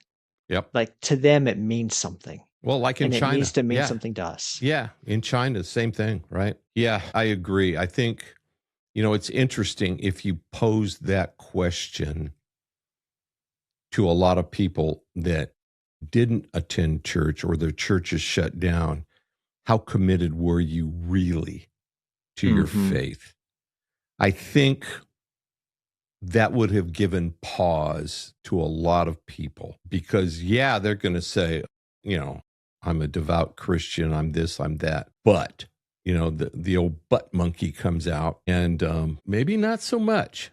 Speaker 2: Yep.
Speaker 3: Like, to them, it means something.
Speaker 2: Well, like in
Speaker 3: And it
Speaker 2: China.
Speaker 3: needs to mean
Speaker 2: Yeah.
Speaker 3: something to us.
Speaker 2: Yeah. In China, same thing, right? Yeah, I agree. I think, it's interesting if you pose that question to a lot of people that didn't attend church or their churches shut down, how committed were you really to your faith? I think that would have given pause to a lot of people because, yeah, they're going to say, I'm a devout Christian, I'm this, I'm that. But, the old butt monkey comes out and maybe not so much,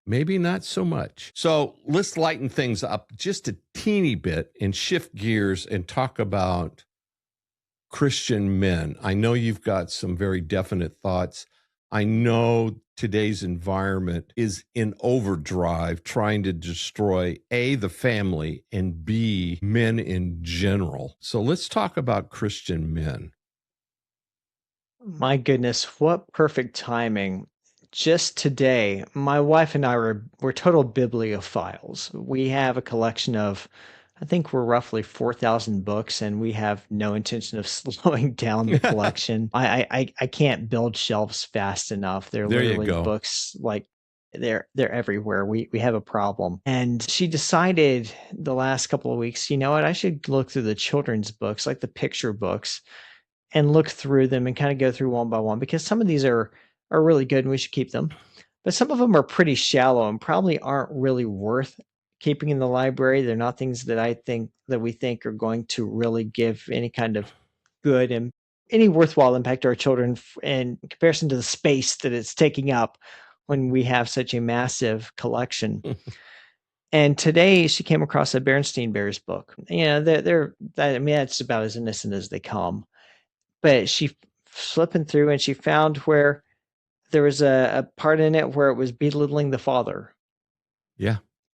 Speaker 2: maybe not so much. So let's lighten things up just a teeny bit and shift gears and talk about Christian men. I know you've got some very definite thoughts. I know today's environment is in overdrive, trying to destroy A, the family, and B, men in general. So let's talk about Christian men.
Speaker 3: My goodness, what perfect timing. Just today, my wife and I we're total bibliophiles. We have a collection of, I think we're roughly 4,000 books, and we have no intention of slowing down the collection. I can't build shelves fast enough. They're
Speaker 2: There you
Speaker 3: literally
Speaker 2: go.
Speaker 3: books like they're everywhere. We have a problem. And she decided the last couple of weeks, you know what, I should look through the children's books, like the picture books, and look through them and kind of go through one by one, because some of these are really good and we should keep them. But some of them are pretty shallow and probably aren't really worth keeping in the library. They're not things that we think are going to really give any kind of good and any worthwhile impact to our children in comparison to the space that it's taking up when we have such a massive collection. And today she came across a Berenstain Bears book. I mean, that's about as innocent as they come. But she flipping through and she found where there was a part in it where it was belittling the father.
Speaker 2: Yeah.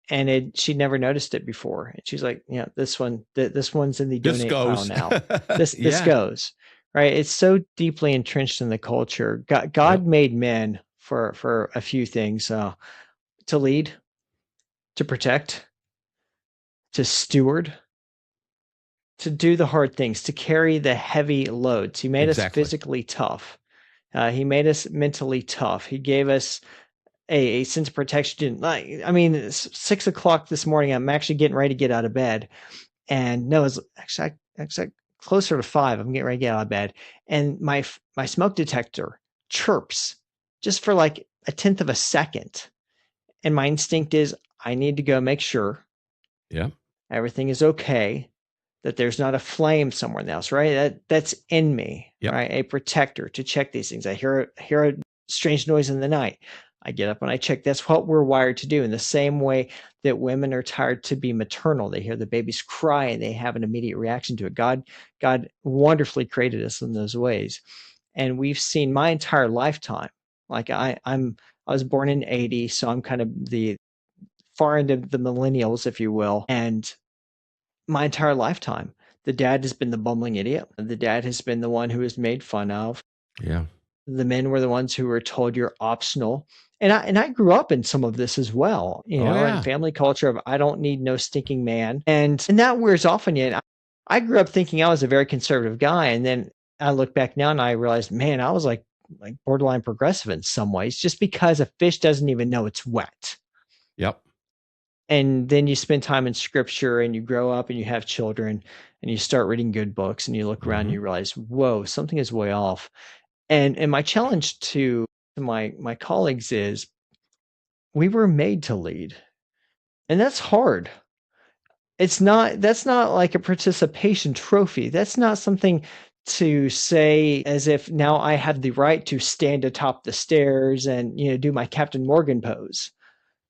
Speaker 3: And she'd never noticed it before. And she's like, this one's in the
Speaker 2: This
Speaker 3: donate
Speaker 2: goes.
Speaker 3: pile now. This
Speaker 2: Yeah.
Speaker 3: goes, right? It's so deeply entrenched in the culture. God made men for a few things, to lead, to protect, to steward, to do the hard things, to carry the heavy loads. He made us physically tough. He made us mentally tough. He gave us a sense of protection. I mean, it's 6 o'clock this morning. I'm actually getting ready to get out of bed. And no, it's actually closer to 5. I'm getting ready to get out of bed. And my smoke detector chirps just for like a tenth of a second. And my instinct is I need to go make sure everything is okay, that there's not a flame somewhere else, right? That's in me, right? A protector to check these things. I hear a strange noise in the night. I get up and I check. That's what we're wired to do. In the same way that women are tired to be maternal, they hear the babies cry and they have an immediate reaction to it. God wonderfully created us in those ways, and we've seen my entire lifetime. Like I was born in '80, so I'm kind of the far end of the millennials, if you will, and my entire lifetime, the dad has been the bumbling idiot. The dad has been the one who is made fun of.
Speaker 2: Yeah.
Speaker 3: The men were the ones who were told you're optional. And I grew up in some of this as well, in family culture of I don't need no stinking man. And that wears off on you. And I grew up thinking I was a very conservative guy. And then I look back now and I realized, man, I was like borderline progressive in some ways, just because a fish doesn't even know it's wet.
Speaker 2: Yep.
Speaker 3: And then you spend time in scripture and you grow up and you have children and you start reading good books and you look around and you realize, whoa, something is way off. And my challenge to my colleagues is we were made to lead. And that's hard. That's not like a participation trophy. That's not something to say as if now I have the right to stand atop the stairs and do my Captain Morgan pose.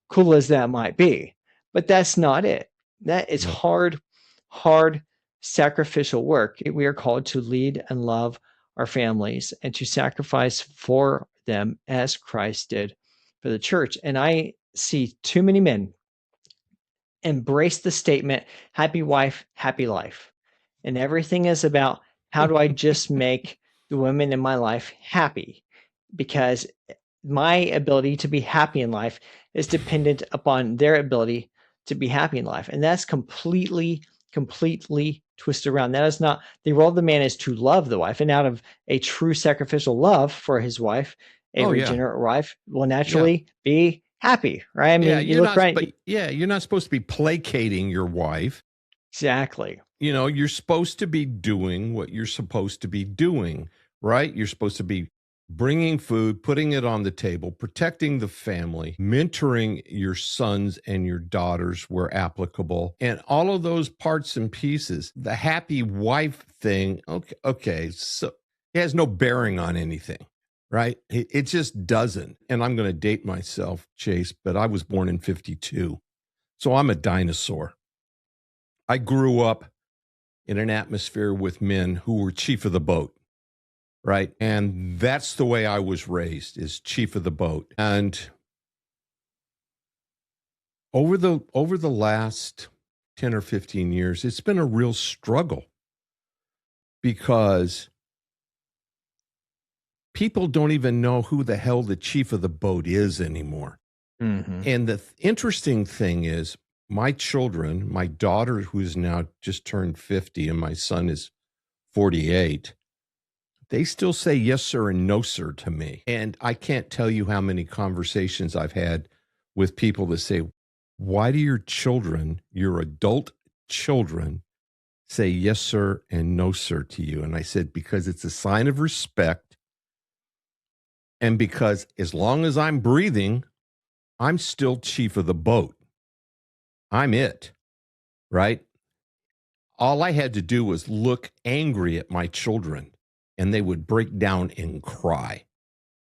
Speaker 3: Cool as that might be. But that's not it. That is hard sacrificial work. We are called to lead and love our families and to sacrifice for them as Christ did for the church. And I see too many men embrace the statement, happy wife, happy life. And everything is about how do I just make the women in my life happy? Because my ability to be happy in life is dependent upon their ability to be happy in life. And that's completely twisted around. That is not the role of the man, is to love the wife. And out of a true sacrificial love for his wife, a
Speaker 2: Oh, yeah.
Speaker 3: regenerate wife will
Speaker 2: Yeah.
Speaker 3: naturally be happy, right? I mean,
Speaker 2: Yeah,
Speaker 3: you look right.
Speaker 2: but yeah, you're not supposed to be placating your wife.
Speaker 3: Exactly.
Speaker 2: You know, you're supposed to be doing what you're supposed to be doing, right? You're supposed to be bringing food, putting it on the table, protecting the family, mentoring your sons and your daughters where applicable, and all of those parts and pieces. The happy wife thing, okay, so it has no bearing on anything, right? It just doesn't. And I'm going to date myself, Chase, but I was born in 52. So I'm a dinosaur. I grew up in an atmosphere with men who were chief of the boat, right? And that's the way I was raised, is chief of the boat. And over the last 10 or 15 years, it's been a real struggle because people don't even know who the hell the chief of the boat is anymore.
Speaker 3: Mm-hmm.
Speaker 2: And the interesting thing is, my children, my daughter, who's now just turned 50, and my son is 48, they still say yes, sir, and no, sir to me. And I can't tell you how many conversations I've had with people that say, why do your children, your adult children, say yes, sir, and no, sir to you? And I said, because it's a sign of respect. And because as long as I'm breathing, I'm still chief of the boat. I'm it, right? All I had to do was look angry at my children, and they would break down and cry.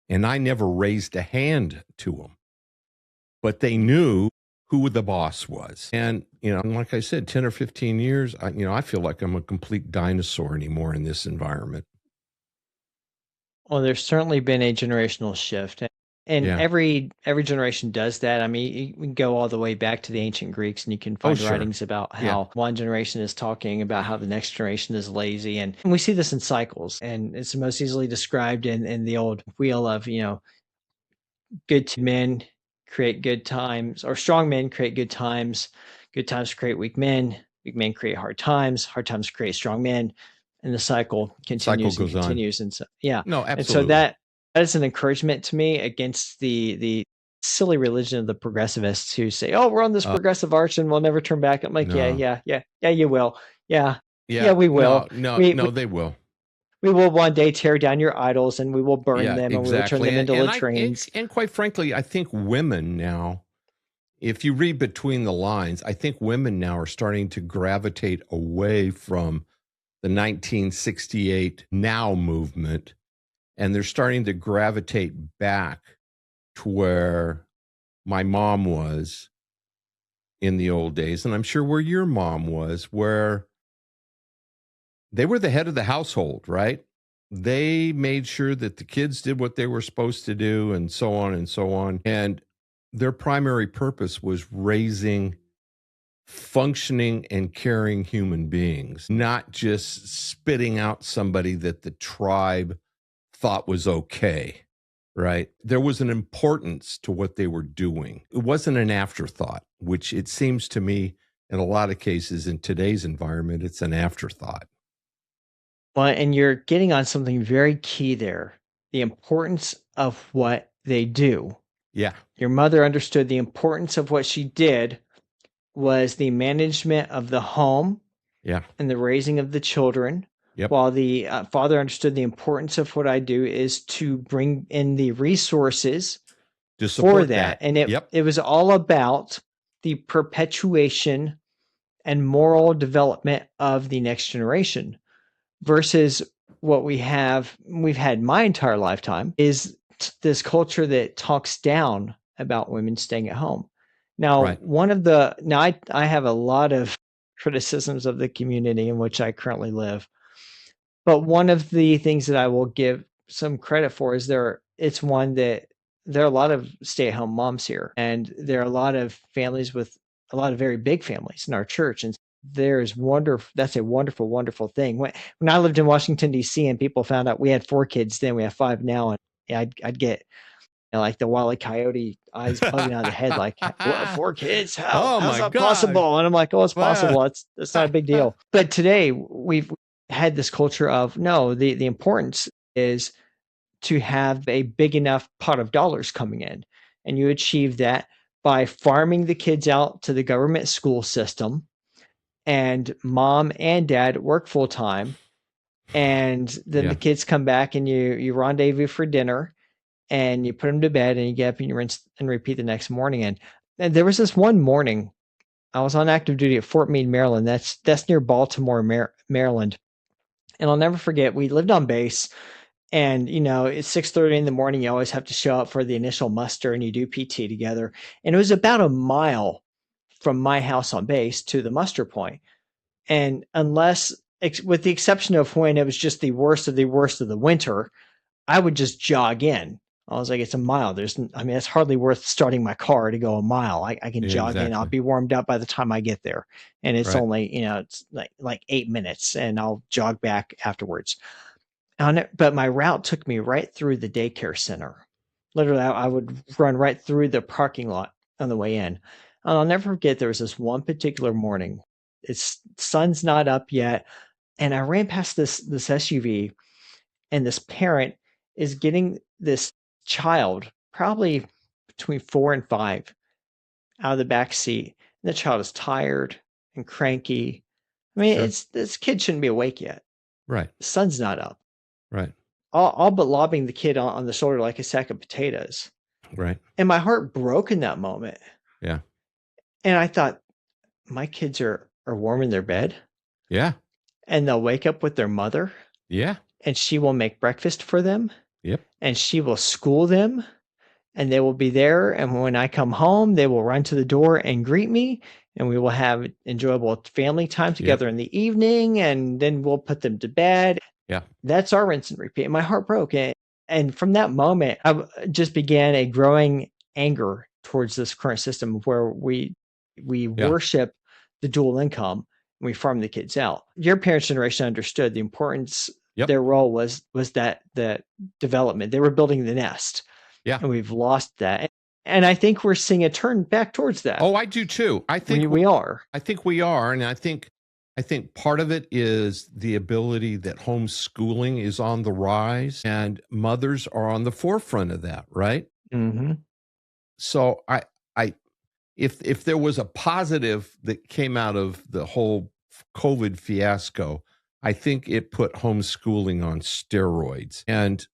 Speaker 2: And I never raised a hand to them, but they knew who the boss was. And, like I said, 10 or 15 years, I feel like I'm a complete dinosaur anymore in this environment.
Speaker 3: Well, there's certainly been a generational shift. And
Speaker 2: Yeah.
Speaker 3: every generation does that. I mean, you can go all the way back to the ancient Greeks, and you can find
Speaker 2: sure.
Speaker 3: writings about
Speaker 2: Yeah.
Speaker 3: how one generation is talking about how the next generation is lazy. And we see this in cycles. And it's most easily described in the old wheel of, good men create good times, or strong men create good times create weak men create hard times create strong men, and the cycle continues
Speaker 2: goes
Speaker 3: and
Speaker 2: on.
Speaker 3: continues. And so, yeah.
Speaker 2: No,
Speaker 3: And so
Speaker 2: absolutely.
Speaker 3: that is an encouragement to me against the silly religion of the progressivists who say, oh, we're on this progressive arch and we'll never turn back. I'm like,
Speaker 2: No.
Speaker 3: yeah, you will. Yeah, we will.
Speaker 2: No, they will.
Speaker 3: We will one day tear down your idols, and we will burn them, and we will turn them into latrines.
Speaker 2: And quite frankly, I think women now, if you read between the lines, I think women now are starting to gravitate away from the 1968 Now movement, and they're starting to gravitate back to where my mom was in the old days, and I'm sure where your mom was, where they were the head of the household, right? They made sure that the kids did what they were supposed to do, and so on and so on. And their primary purpose was raising functioning and caring human beings, not just spitting out somebody that the tribe thought was okay, right? There was an importance to what they were doing. It wasn't an afterthought, which it seems to me in a lot of cases in today's environment, it's an afterthought.
Speaker 3: Well, and you're getting on something very key there, the importance of what they do.
Speaker 2: Yeah.
Speaker 3: Your mother understood the importance of what she did was the management of the home,
Speaker 2: Yeah,
Speaker 3: and the raising of the children.
Speaker 2: Yep.
Speaker 3: While the father understood the importance of what I do is to bring in the resources
Speaker 2: to support
Speaker 3: for that. And it
Speaker 2: Yep.
Speaker 3: it was all about the perpetuation and moral development of the next generation, versus what we've had my entire lifetime is this culture that talks down about women staying at home. Now,
Speaker 2: Right.
Speaker 3: I have a lot of criticisms of the community in which I currently live. But one of the things that I will give some credit for is it's one that there are a lot of stay-at-home moms here, and there are a lot of families with a lot of very big families in our church, and that's a wonderful, wonderful thing. When I lived in Washington, D.C., and people found out we had 4 kids, then we have 5 now, and I'd get like the Wile E. Coyote eyes bugging out of the head, like, what, 4 kids?
Speaker 2: Oh
Speaker 3: How's
Speaker 2: my
Speaker 3: that
Speaker 2: gosh.
Speaker 3: possible? And I'm like, oh, it's
Speaker 2: Wow.
Speaker 3: possible. It's not a big deal. But today we've had this culture of no, the importance is to have a big enough pot of dollars coming in. And you achieve that by farming the kids out to the government school system, and mom and dad work full time. And then the kids come back and you rendezvous for dinner, and you put them to bed, and you get up and you rinse and repeat the next morning. And there was this one morning I was on active duty at Fort Meade, Maryland. That's near Baltimore, Maryland. And I'll never forget, we lived on base, and it's 6:30 in the morning. You always have to show up for the initial muster, and you do PT together. And it was about a mile from my house on base to the muster point. And with the exception of when it was just the worst of the winter, I would just jog in. I was like, it's a mile. It's hardly worth starting my car to go a mile. I can jog in. I'll be warmed up by the time I get there. And it's only, it's like 8 minutes, and I'll jog back afterwards. But my route took me right through the daycare center. Literally, I would run right through the parking lot on the way in. And I'll never forget, there was this one particular morning. Sun's not up yet. And I ran past this SUV, and this parent is getting this child, probably between 4 and 5, out of the back seat. And the child is tired and cranky. This kid shouldn't be awake yet.
Speaker 2: Right.
Speaker 3: The sun's not up.
Speaker 2: Right.
Speaker 3: All but lobbing the kid on the shoulder like a sack of potatoes.
Speaker 2: Right.
Speaker 3: And my heart broke in that moment.
Speaker 2: Yeah.
Speaker 3: And I thought, my kids are warm in their bed.
Speaker 2: Yeah.
Speaker 3: And they'll wake up with their mother.
Speaker 2: Yeah.
Speaker 3: And she will make breakfast for them.
Speaker 2: Yep.
Speaker 3: And she will school them, and they will be there. And when I come home, they will run to the door and greet me, and we will have enjoyable family time together in the evening, and then we'll put them to bed.
Speaker 2: Yeah.
Speaker 3: That's our rinse and repeat. And my heart broke. And from that moment, I just began a growing anger towards this current system where we worship the dual income, and we farm the kids out. Your parents' generation understood the importance. Their role was that development. They were building the nest. Yeah. And we've lost that. And I think we're seeing a turn back towards that.
Speaker 2: Oh, I do too. I think
Speaker 3: we are.
Speaker 2: I think we are. And I think part of it is the ability that homeschooling is on the rise, and mothers are on the forefront of that, right?
Speaker 3: Mm-hmm.
Speaker 2: So if there was a positive that came out of the whole COVID fiasco, I think it put homeschooling on steroids. And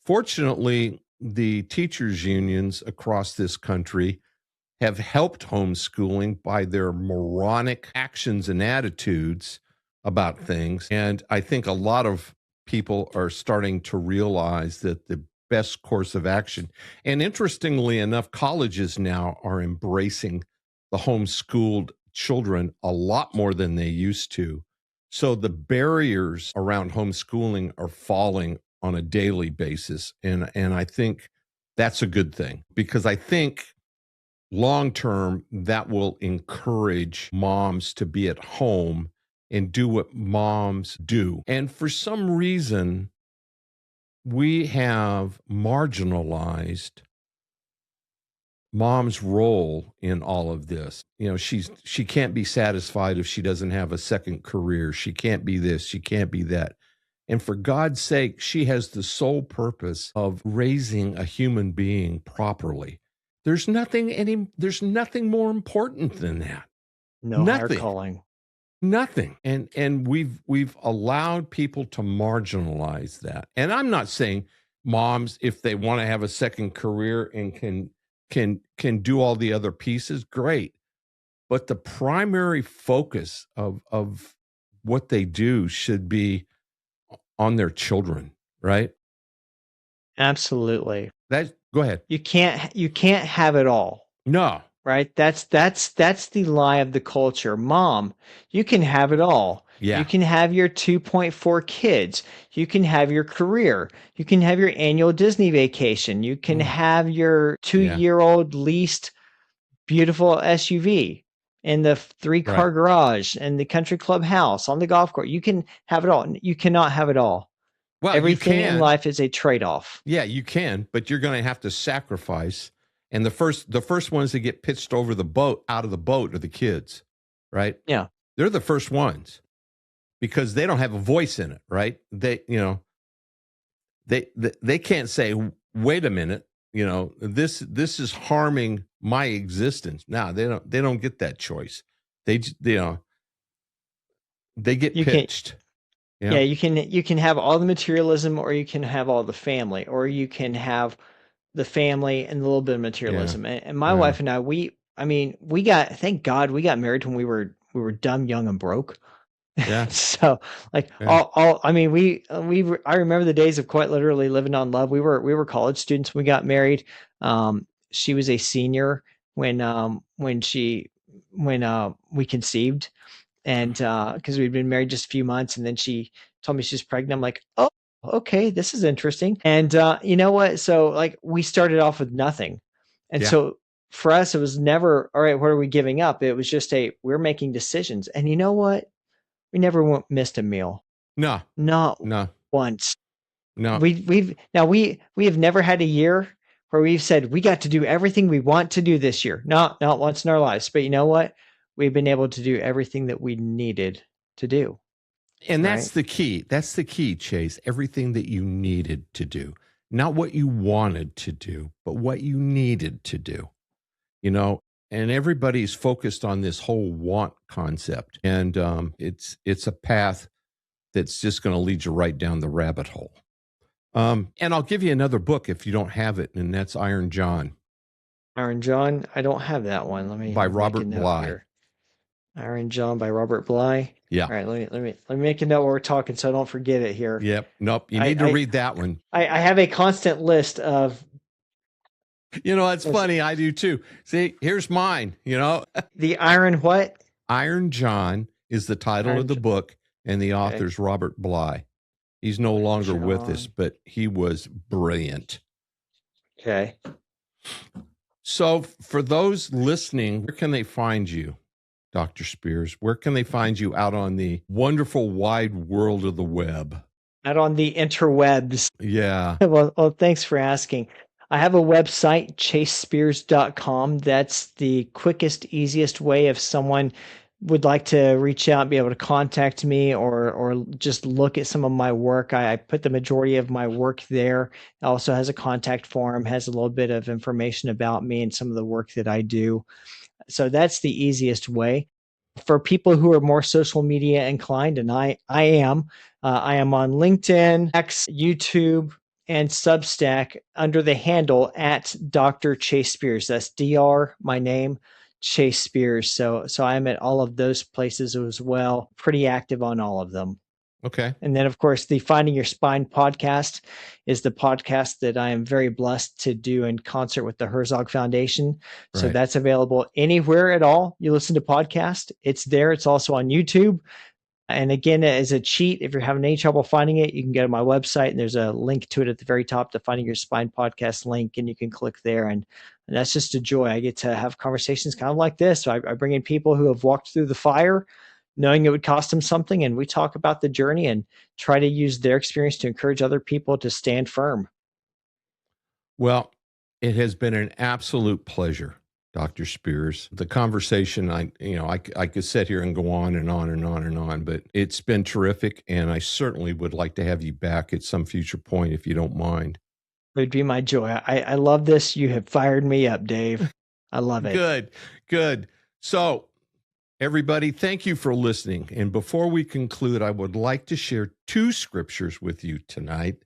Speaker 2: fortunately, the teachers' unions across this country have helped homeschooling by their moronic actions and attitudes about things. And I think a lot of people are starting to realize that the best course of action, and interestingly enough, colleges now are embracing the homeschooled children a lot more than they used to. So the barriers around homeschooling are falling on a daily basis. And I think that's a good thing, because I think long term that will encourage moms to be at home and do what moms do. And for some reason, we have marginalized mom's role in all of this. She can't be satisfied if she doesn't have a second career. She can't be this, she can't be that. And for God's sake, she has the sole purpose of raising a human being properly. There's nothing more important than that.
Speaker 3: No higher calling.
Speaker 2: Nothing. And we've allowed people to marginalize that. And I'm not saying moms, if they want to have a second career and can do all the other pieces, great. But the primary focus of what they do should be on their children, right?
Speaker 3: Absolutely.
Speaker 2: Go ahead.
Speaker 3: You can't have it all.
Speaker 2: No.
Speaker 3: right? That's the lie of the culture. Mom, you can have it all. You
Speaker 2: Yeah.
Speaker 3: can have your 2.4 kids. You can have your career. You can have your annual Disney vacation. You can
Speaker 2: Mm,
Speaker 3: have your
Speaker 2: yeah.
Speaker 3: 2-year-old leased beautiful SUV in the
Speaker 2: Right.
Speaker 3: 3-car garage and the country club house on the golf course. You can have it all. You cannot have it all.
Speaker 2: Well, you
Speaker 3: Everything in
Speaker 2: can.
Speaker 3: life is a trade-off.
Speaker 2: Yeah, you can, but you're going to have to sacrifice. And the first ones that get pitched over the boat out of the boat are the kids, right?
Speaker 3: Yeah.
Speaker 2: They're the first ones because they don't have a voice in it, right? They can't say, "Wait a minute, this is harming my existence." Now they don't get that choice. They get
Speaker 3: You can
Speaker 2: pitched.
Speaker 3: Yeah,
Speaker 2: Yeah,
Speaker 3: you can have all the materialism or you can have all the family or you can have the family and a little bit of
Speaker 2: yeah,
Speaker 3: materialism. And my
Speaker 2: yeah,
Speaker 3: wife and I, we got thank God we got married when we were dumb, young, and broke.
Speaker 2: yeah,
Speaker 3: So like
Speaker 2: yeah.
Speaker 3: I mean I remember the days of quite literally living on love. We were college students when we got married. She was a senior when we conceived, and because we'd been married just a few months, and then she told me she's pregnant. I'm like, oh, okay, this is interesting. And you know what? So like we started off with nothing, and
Speaker 2: Yeah.
Speaker 3: so for us it was never all right. What are we giving up? It was just we're making decisions. And you know what? We never missed a meal,
Speaker 2: No,
Speaker 3: not
Speaker 2: no,
Speaker 3: once.
Speaker 2: no.
Speaker 3: We have never had a year where we've said we got to do everything we want to do this year. Not once in our lives. But you know what? We've been able to do everything that we needed to do,
Speaker 2: And that's
Speaker 3: right?
Speaker 2: the key. That's the key, Chase. Everything that you needed to do, not what you wanted to do, but what you needed to do, you know? And everybody's focused on this whole want concept. And it's a path that's just going to lead you right down the rabbit hole. And I'll give you another book if you don't have it, and that's Iron John
Speaker 3: Iron John, I don't have that one.
Speaker 2: by
Speaker 3: Let me make a
Speaker 2: Robert
Speaker 3: note
Speaker 2: Bly.
Speaker 3: here. Iron John by Robert Bly.
Speaker 2: Yeah.
Speaker 3: All right, let me make a note while we're talking so I don't forget it here.
Speaker 2: Yep. Nope. You need to
Speaker 3: I
Speaker 2: read that one.
Speaker 3: I have a constant list of
Speaker 2: It's funny. I do too. See, here's mine,
Speaker 3: the Iron what?
Speaker 2: Iron John is the title of
Speaker 3: Iron
Speaker 2: the book, and the
Speaker 3: Okay.
Speaker 2: author's Robert Bly. He's no longer with us,
Speaker 3: John.
Speaker 2: but he was brilliant.
Speaker 3: Okay.
Speaker 2: So, for those listening, where can they find you, Dr. Spears? Where can they find you out on the wonderful wide world of the web?
Speaker 3: Out on the interwebs.
Speaker 2: Yeah.
Speaker 3: Well, thanks for asking. I have a website, chasespears.com. That's the quickest, easiest way if someone would like to reach out, be able to contact me or just look at some of my work. I put the majority of my work there. It also has a contact form, has a little bit of information about me and some of the work that I do. So that's the easiest way. For people who are more social media inclined, and I am on LinkedIn, X, YouTube, and Substack under the handle at Dr. Chase Spears. That's Dr. my name, Chase Spears. So I'm at all of those places as well. Pretty active on all of them.
Speaker 2: Okay.
Speaker 3: And then, of course, the Finding Your Spine podcast is the podcast that I am very blessed to do in concert with the Herzog Foundation. So
Speaker 2: Right.
Speaker 3: that's available anywhere at all you listen to podcasts. It's there. It's also on YouTube. And again, as a cheat, if you're having any trouble finding it, you can go to my website and there's a link to it at the very top, the Finding Your Spine podcast link, and you can click there. And that's just a joy. I get to have conversations kind of like this. So I bring in people who have walked through the fire, knowing it would cost them something, and we talk about the journey and try to use their experience to encourage other people to stand firm.
Speaker 2: Well, it has been an absolute pleasure, Dr. Spears. The conversation, I could sit here and go on and on and on and on, but it's been terrific, and I certainly would like to have you back at some future point if you don't mind.
Speaker 3: It would be my joy. I love this. You have fired me up, Dave. I love it.
Speaker 2: Good, good. So, everybody, thank you for listening. And before we conclude, I would like to share two scriptures with you tonight.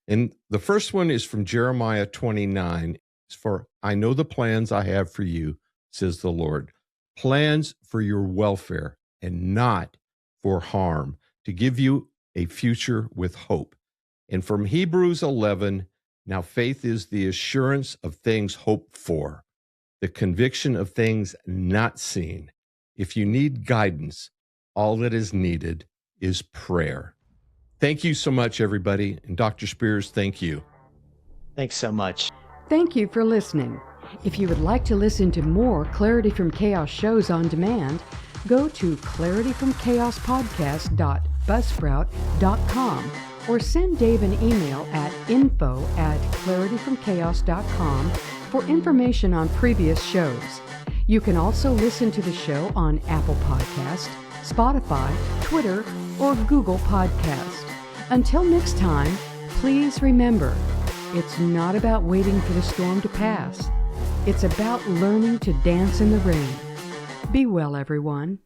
Speaker 2: And the first one is from Jeremiah 29. It's for, I know the plans I have for you, says the Lord, plans for your welfare and not for harm, to give you a future with hope. And from Hebrews 11, now faith is the assurance of things hoped for, the conviction of things not seen. If you need guidance, all that is needed is prayer. Thank you so much, everybody. And Dr. Spears, thank you.
Speaker 3: Thanks so much.
Speaker 1: Thank you for listening. If you would like to listen to more Clarity from Chaos shows on demand, go to clarityfromchaos.buzzsprout.com or send Dave an email at info@clarityfromchaos.com for information on previous shows. You can also listen to the show on Apple Podcast, Spotify, Twitter, or Google Podcast. Until next time, please remember, it's not about waiting for the storm to pass. It's about learning to dance in the rain. Be well, everyone.